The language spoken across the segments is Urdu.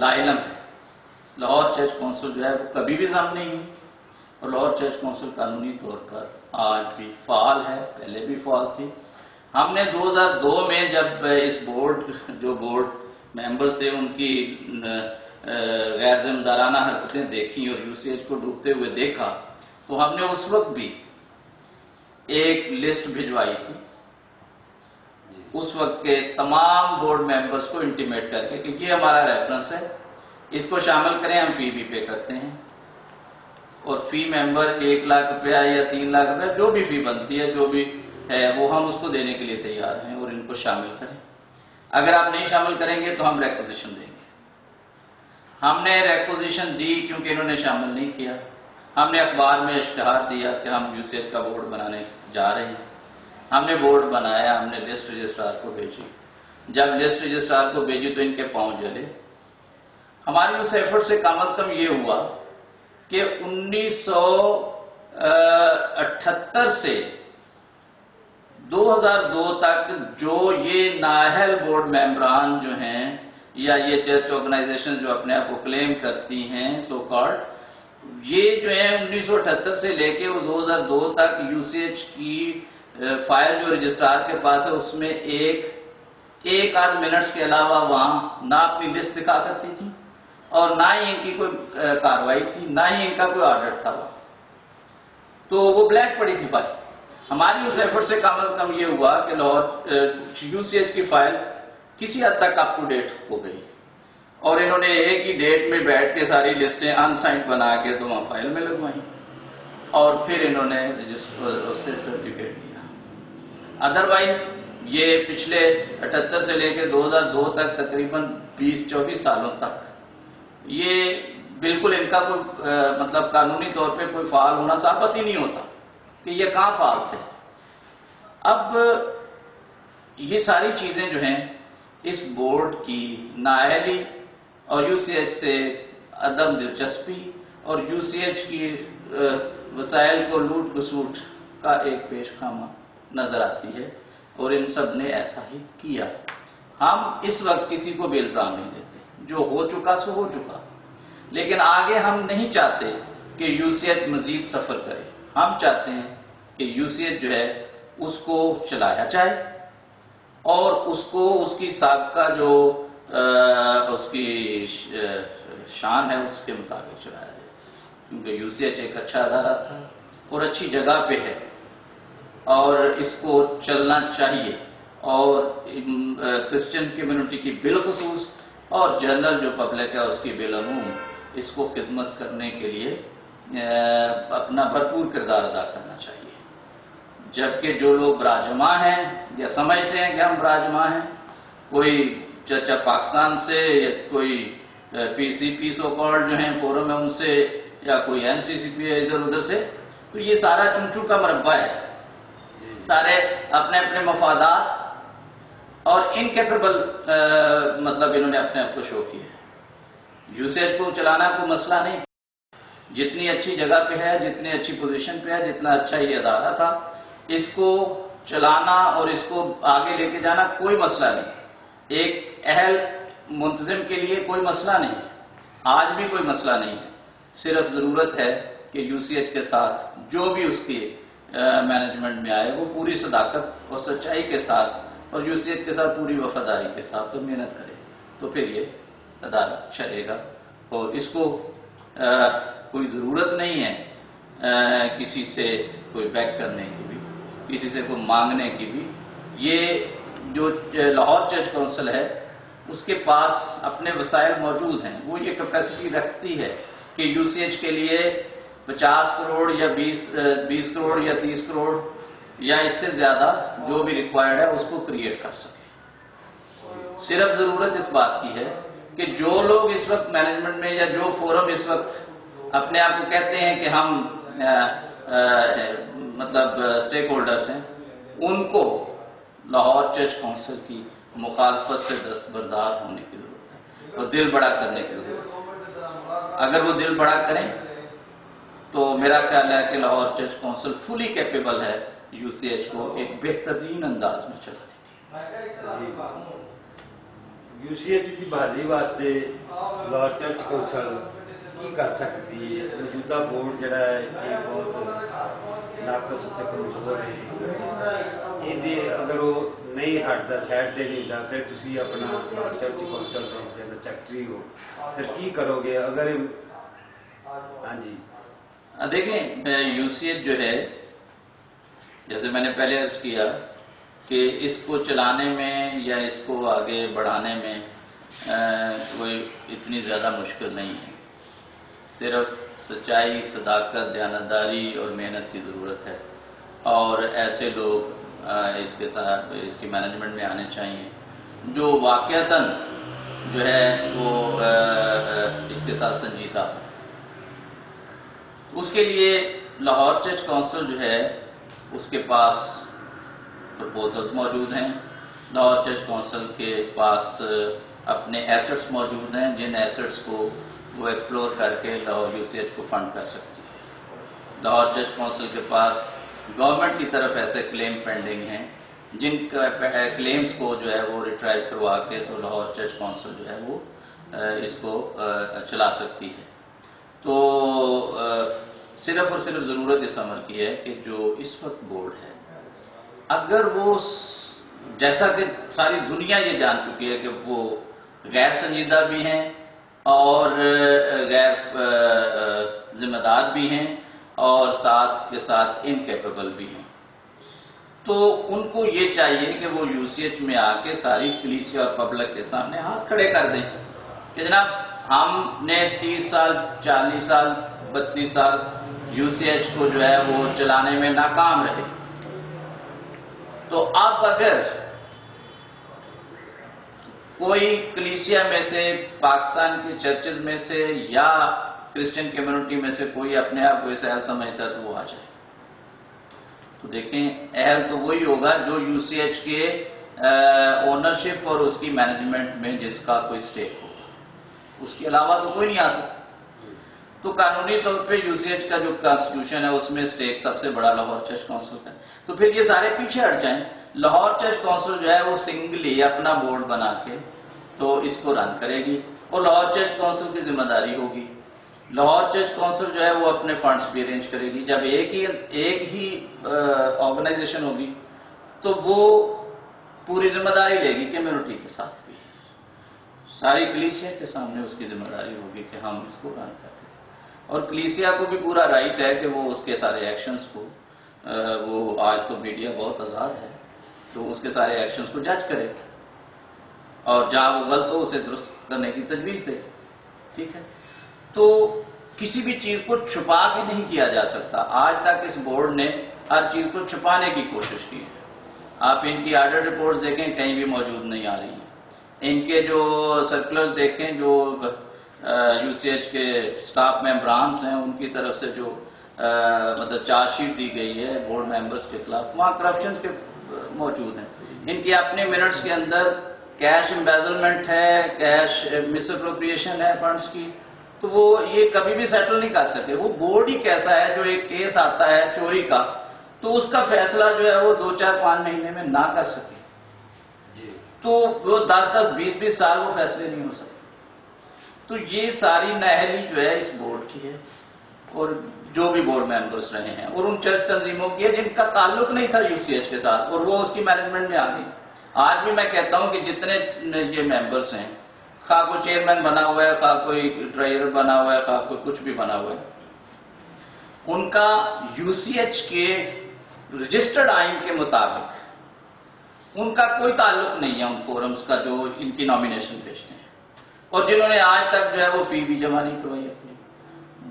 لا علم ہے. لاہور چرچ کونسل جو ہے وہ کبھی بھی ضم نہیں ہوئی اور لاہور چرچ کونسل قانونی طور پر آج بھی فعال ہے، پہلے بھی فعال تھی. ہم نے 2002 میں جب اس بورڈ جو بورڈ ممبرز تھے ان کی غیر ذمہ دارانہ حرکتیں دیکھی اور یو سی ایچ کو ڈوبتے ہوئے دیکھا تو ہم نے اس وقت بھی ایک لسٹ بھجوائی تھی اس وقت کے تمام بورڈ ممبرز کو انٹیمیٹ کر کے کہ یہ ہمارا ریفرنس ہے، اس کو شامل کریں، ہم فی بھی پے کرتے ہیں اور فی ممبر 1 لاکھ روپیہ یا 3 لاکھ روپیہ جو بھی فی بنتی ہے جو بھی ہے وہ ہم اس کو دینے کے لیے تیار ہیں اور ان کو شامل کریں. اگر آپ نہیں شامل کریں گے تو ہم ریکوزیشن دیں گے. ہم نے ریکوزیشن دی کیونکہ انہوں نے شامل نہیں کیا. ہم نے اخبار میں اشتہار دیا کہ ہم یو سی ایچ کا بورڈ بنانے جا رہے ہیں. ہم نے بورڈ بنایا، ہم نے لسٹ رجسٹرار کو بھیجی. جب لسٹ رجسٹرار کو بھیجی تو ان کے پاؤں جلے. ہماری اس ایفرٹ سے کم از کم یہ ہوا کہ 1978 سے 2002 تک جو یہ نااہل بورڈ ممبران جو ہیں یا یہ چرچ آرگنائزیشن جو اپنے آپ کو کلیم کرتی ہیں سو کالڈ، یہ جو ہیں 1978 سے لے کے 2002 تک یو سی ایچ کی فائل جو رجسٹرار کے پاس ہے اس میں ایک آدھ منٹس کے علاوہ وہاں نہ اپنی لسٹ دکھا سکتی تھی اور نہ ہی ان کی کوئی کاروائی تھی، نہ ہی ان کا کوئی آرڈر تھا. تو وہ بلیک پڑی تھی فائل. ہماری اس ایفرٹ سے کم از کم یہ ہوا کہ لاہور یو سی ایچ کی فائل کسی حد تک اپ ٹو ڈیٹ ہو گئی اور انہوں نے ایک ہی ڈیٹ میں بیٹھ کے ساری لسٹیں ان سائنڈ بنا کے تو وہاں فائل میں لگوائیں اور پھر انہوں نے اس سے سرٹیفکیٹ دیا. ادروائز یہ پچھلے 78 سے لے کے 2002 تک تقریباً 20-24 سالوں تک یہ بالکل ان کا کوئی مطلب قانونی طور پہ کوئی فعال ہونا ثابت ہی نہیں ہوتا کہ یہ کہاں فعال تھے. اب یہ ساری چیزیں جو ہیں اس بورڈ کی نااہلی اور یو سی ایچ سے عدم دلچسپی اور یو سی ایچ کی وسائل کو لوٹ کسوٹ کا ایک پیش خامہ نظر آتی ہے اور ان سب نے ایسا ہی کیا. ہم اس وقت کسی کو بھی الزام نہیں دیتے، جو ہو چکا سو ہو چکا، لیکن آگے ہم نہیں چاہتے کہ یو سی ایچ مزید سفر کرے. ہم چاہتے ہیں کہ یو سی ایچ جو ہے اس کو چلایا جائے اور اس کو اس کی سابقہ جو اس کی شان ہے اس کے مطابق چلایا جائے، کیونکہ یو سی ایچ ایک اچھا ادارہ تھا اور اچھی جگہ پہ ہے اور اس کو چلنا چاہیے اور کرسچن کمیونٹی کی بالخصوص اور جنرل جو پبلک ہے اس کی بالعموم اس کو خدمت کرنے کے لیے اپنا بھرپور کردار ادا کرنا چاہیے. جبکہ جو لوگ براجماں ہیں یا سمجھتے ہیں کہ ہم براجماں ہیں، کوئی چرچا پاکستان سے یا کوئی پی سی پی سو کالڈ جو ہیں فورم ہے ان سے یا کوئی این سی سی پی ہے ادھر ادھر سے، تو یہ سارا چنچو کا مربع ہے. سارے اپنے اپنے مفادات اور انکیپیبل مطلب انہوں نے اپنے آپ کو شو کیا. یو سی ایچ کو چلانا کوئی مسئلہ نہیں تھا. جتنی اچھی جگہ پہ ہے، جتنی اچھی پوزیشن پہ ہے، جتنا اچھا یہ ادارہ تھا، اس کو چلانا اور اس کو آگے لے کے جانا کوئی مسئلہ نہیں. ایک اہل منتظم کے لیے کوئی مسئلہ نہیں، آج بھی کوئی مسئلہ نہیں ہے. صرف ضرورت ہے کہ یو سی ایچ کے ساتھ جو بھی اس کی مینجمنٹ میں آئے وہ پوری صداقت اور سچائی کے ساتھ اور یو سی ایچ کے ساتھ پوری وفاداری کے ساتھ اور محنت کرے تو پھر یہ ادارہ چلے گا. اور اس کو کوئی ضرورت نہیں ہے کسی سے کوئی بیک کرنے کی بھی، کسی سے کوئی مانگنے کی بھی. یہ جو لاہور چرچ کونسل ہے اس کے پاس اپنے وسائل موجود ہیں، وہ یہ کیپیسٹی رکھتی ہے کہ یو سی ایچ کے لیے 50 کروڑ یا 20 کروڑ یا 30 کروڑ یا اس سے زیادہ جو بھی ریکوائرڈ ہے اس کو کریٹ کر سکے. صرف ضرورت اس بات کی ہے کہ جو لوگ اس وقت مینجمنٹ میں یا جو فورم اس وقت اپنے آپ کو کہتے ہیں کہ ہم مطلب سٹیک ہولڈرز ہیں، ان کو لاہور چرچ کونسل کی مخالفت سے دستبردار ہونے کی ضرورت ہے اور دل بڑا کرنے کی ضرورت ہے. اگر وہ دل بڑا کریں تو میرا خیال ہے کہ لاہور چرچ کونسل فلی کیپیبل ہے یو سی ایچ کو ایک بہترین انداز میں چلانے کی. UCH کی بحالی واسطے لاہور چرچ کونسل کی کر سکتی ہے؟ موجودہ بورڈ جڑا ہے یہ بہت ناقص تے کمزور ہے، یہ اگر وہ نہیں ہٹتا سائڈ تے نہیں ہٹتا، پھر تسی اپنا لاہور چرچ کونسل کے جنرل سیکرٹری ہو، پھر کی کرو گے؟ اگر ہاں جی دیکھیں UCH جو ہے، جیسے میں نے پہلے عرض کیا کہ اس کو چلانے میں یا اس کو آگے بڑھانے میں کوئی اتنی زیادہ مشکل نہیں ہے، صرف سچائی، صداقت، دیانتداری اور محنت کی ضرورت ہے، اور ایسے لوگ اس کے ساتھ اس کی مینجمنٹ میں آنے چاہیے جو واقعتاً جو ہے وہ اس کے ساتھ سنجیدہ ہو۔ اس کے لیے لاہور چرچ کونسل جو ہے اس کے پاس پرپوزلز موجود ہیں، لاہور چرچ کونسل کے پاس اپنے ایسٹس موجود ہیں جن ایسٹس کو وہ ایکسپلور کر کے لاہور UCH کو فنڈ کر سکتی ہے۔ لاہور چرچ کونسل کے پاس گورنمنٹ کی طرف ایسے کلیم پینڈنگ ہیں جن کلیمز کو جو ہے وہ ریٹرائیو کروا کے تو لاہور چرچ کونسل جو ہے وہ اس کو چلا سکتی ہے۔ تو صرف اور صرف ضرورت اس عمل کی ہے کہ جو اس وقت بورڈ ہے، اگر وہ جیسا کہ ساری دنیا یہ جان چکی ہے کہ وہ غیر سنجیدہ بھی ہیں اور غیر ذمہ دار بھی ہیں اور ساتھ کے ساتھ انکیپیبل بھی ہیں، تو ان کو یہ چاہیے کہ وہ UCH میں آ کے ساری کلیسیا اور پبلک کے سامنے ہاتھ کھڑے کر دیں کہ جناب ہم نے 30 سال 40 سال 32 سال UCH کو جو ہے وہ چلانے میں ناکام رہے، تو اب اگر کوئی کلیسیا میں سے، پاکستان کی چرچز میں سے یا کرسچن کمیونٹی میں سے کوئی اپنے آپ کو اس اہل سمجھتا ہے تو وہ آ جائے۔ تو دیکھیں اہل تو وہی ہوگا جو UCH کے اونرشپ اور اس کی مینجمنٹ میں جس کا کوئی سٹیک ہوگا، اس کے علاوہ تو کوئی نہیں آ سکتا۔ تو قانونی طور پہ UCH کا جو کانسٹیٹیوشن ہے اس میں سٹیک سب سے بڑا لاہور چرچ کونسل کا ہے، تو پھر یہ سارے پیچھے ہٹ جائیں، لاہور چرچ کونسل جو ہے وہ سنگلی اپنا بورڈ بنا کے تو اس کو رن کرے گی، اور لاہور چرچ کونسل کی ذمہ داری ہوگی۔ لاہور چرچ کونسل جو ہے وہ اپنے فنڈز بھی ارینج کرے گی۔ جب ایک ہی آرگنائزیشن ہوگی تو وہ پوری ذمہ داری لے گی کمیونٹی کے ساتھ بھی، ساری کلیسیا کے سامنے اس کی ذمہ داری ہوگی کہ ہم اس کو رن کریں، اور کلیسیا کو بھی پورا رائٹ ہے کہ وہ اس کے سارے ایکشنز کو وہ آج تو میڈیا بہت آزاد ہے تو اس کے سارے ایکشنز کو جج کرے اور جہاں وہ غلط ہو اسے درست کرنے کی تجویز دے، ٹھیک ہے۔ تو کسی بھی چیز کو چھپا کے نہیں کیا جا سکتا۔ آج تک اس بورڈ نے ہر چیز کو چھپانے کی کوشش کی ہے۔ آپ ان کی آڈٹ رپورٹس دیکھیں، کہیں بھی موجود نہیں آ رہی ہیں۔ ان کے جو سرکولرز دیکھیں جو UCH کے سٹاف ممبرانز ہیں ان کی طرف سے جو مطلب چارج شیٹ دی گئی ہے بورڈ ممبرز کے خلاف، وہاں کرپشن کے موجود ہیں۔ ان کی اپنے منٹس کے اندر کیش امبیزلمنٹ ہے، کیش مس اپروپریشن ہے فنڈز کی، تو وہ یہ کبھی بھی سیٹل نہیں کر سکے۔ وہ بورڈ ہی کیسا ہے جو ایک کیس آتا ہے چوری کا تو اس کا فیصلہ جو ہے وہ 2-4-5 مہینے میں نہ کر سکے، تو وہ 10-10 20-20 سال وہ فیصلے نہیں ہو سکتے۔ تو یہ ساری نااہلی جو ہے اس بورڈ کی ہے اور جو بھی بورڈ ممبرز رہے ہیں اور ان چرچ تنظیموں کی ہے جن کا تعلق نہیں تھا UCH کے ساتھ اور وہ اس کی مینجمنٹ میں آ گئی۔ آج بھی میں کہتا ہوں کہ جتنے یہ ممبرز ہیں، خواہ کوئی چیئرمین بنا ہوا ہے، خواہ کوئی ٹریجرر بنا ہوا ہے، خواہ کوئی کچھ بھی بنا ہوا ہے، ان کا UCH کے رجسٹرڈ آئین کے مطابق ان کا کوئی تعلق نہیں ہے ان فورمز کا جو ان کی نامینیشن بھیجتے ہیں، اور جنہوں نے آج تک جو ہے وہ فی بھی جمع نہیں کروائی اپنی،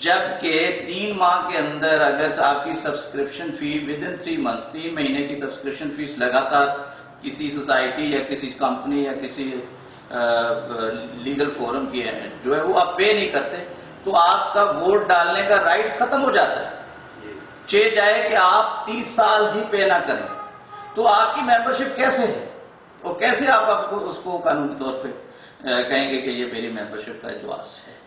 جبکہ 3 ماہ کے اندر اگر آپ کی سبسکرپشن فی ودن 3 months 3 مہینے کی سبسکرپشن فیس لگاتار کسی سوسائٹی یا کسی کمپنی یا کسی لیگل فورم کی ہے جو ہے وہ آپ پے نہیں کرتے تو آپ کا ووٹ ڈالنے کا رائٹ ختم ہو جاتا ہے، چاہے جائے کہ آپ 30 سال ہی پے نہ کریں، تو آپ کی ممبرشپ کیسے ہے اور کیسے آپ کو اس کو قانونی طور پہ کہیں گے کہ یہ میری ممبرشپ کا اجلاس ہے۔